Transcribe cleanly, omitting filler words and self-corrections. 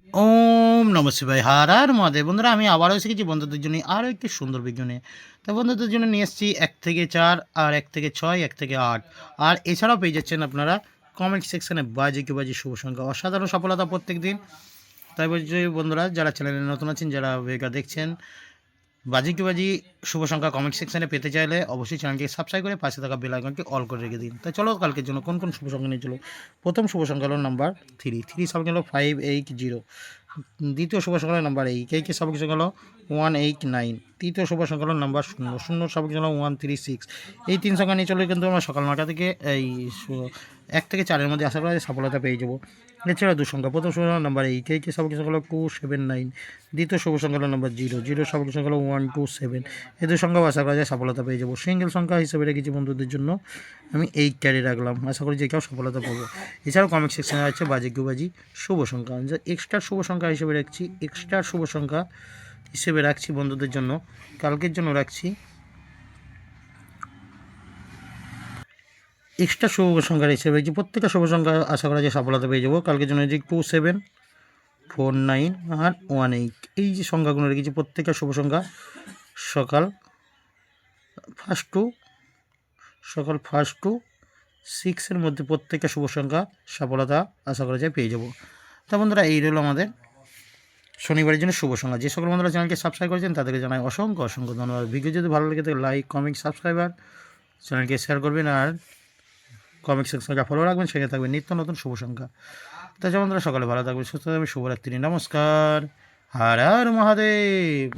ওম নমঃ শিবায়। হর হর মহাদেব। বন্ধুরা, আমি আবারও এসে গেছি বন্ধুদের জন্য আরও একটি সুন্দর বিজ্ঞানে। তো বন্ধুদের জন্য নিয়ে এসেছি 1 থেকে 4 আর 1 থেকে 6, 1 থেকে 8। আর এছাড়াও পেয়ে যাচ্ছেন আপনারা কমেন্ট সেকশনে বাজে কি বাজে শুভ সংখ্যা, অসাধারণ সফলতা প্রত্যেক দিন। তাই বলছি বন্ধুরা, যারা চ্যানেলে নতুন আছেন, যারা ভিডিওটা দেখছেন, বাজি কি বাজি শুভ সংখ্যা কমেন্ট সেকশনে পেতে চাইলে অবশ্যই চ্যানেলটি সাবস্ক্রাইব করে পাশে থাকা বেল আইকনটি অল করে রেখে দিন। তো চলো কালকের জন্য কোন কোন শুভ সংখ্যা নিয়ে চলো। প্রথম শুভ সংখ্যা হলো নাম্বার 3 সবকে হলো 580। দ্বিতীয় শুভ সংখ্যা হলো নাম্বার 8 সবকে সংখ্যা হলো 189। তৃতীয় শুভ সংখ্যা হলো নাম্বার 0 সবকে হলো 136। এই তিন সংখ্যা নিয়ে চলে কিন্তু আমরা সকাল 9টা থেকে এই 1 থেকে 4-এর মধ্যে আশা করা যায় সফলতা পেয়ে যাবো। এছাড়া দু সংখ্যা, প্রথম শুভ সংখ্যা নাম্বার 8 সবকে সংখ্যা হলো 279। দ্বিতীয় শুভ সংখ্যা হলো নাম্বার 0 সবকে সংখ্যা হলো 127। এই দুই সংখ্যাও আশা করা যায় সফলতা পেয়ে যাবো। সিঙ্গেল সংখ্যা হিসেবে রেখেছি বন্ধুদের জন্য আমি 8 ক্যারি রাখলাম, আশা করি যে কেউ সফলতা পাবো। এছাড়াও কমেন্ট সেকশনে আছে বাজে গুবাজি শুভ সংখ্যা, যা এক্সট্রা শুভ সংখ্যা হিসেবে রাখছি। এক্সট্রা শুভ সংখ্যা হিসেবে রাখছি বন্ধুদের জন্য, কালকের জন্য রাখছি এক্সট্রা শুভ সংখ্যা হিসেবে যে প্রত্যেকটা শুভ সংখ্যা আশা করা যায় সফলতা পেয়ে যাবো। কালকের জন্য যে 27, 49 আর 18, এই যে সংখ্যাগুলো রেখেছি প্রত্যেকটা শুভ সংখ্যা সকাল ফার্স্ট টু 6-এর মধ্যে প্রত্যেকটা শুভ সংখ্যা সফলতা আশা করা যায় পেয়ে যাব। তা বন্ধুরা, এই রইল আমাদের শনিবারের জন্য শুভ সংখ্যা। যে সকল বন্ধুরা চ্যানেলকে সাবস্ক্রাইব করেছেন তাদেরকে জানাই অসংখ্য অসংখ্য ধন্যবাদ। ভিডিও যদি ভালো লাগে তাহলে লাইক, কমেন্ট, সাবস্ক্রাইবার চ্যানেলকে শেয়ার করবেন আর কমেন্ট সেকশনকে ফলো রাখবেন, সেখানে থাকবে নিত্য নতুন শুভ সংখ্যা। তাছাড়া বন্ধুরা, সকালে ভালো থাকবেন, সুস্থ থাকবেন, শুভরাত্রি, নমস্কার, হর হর মহাদেব।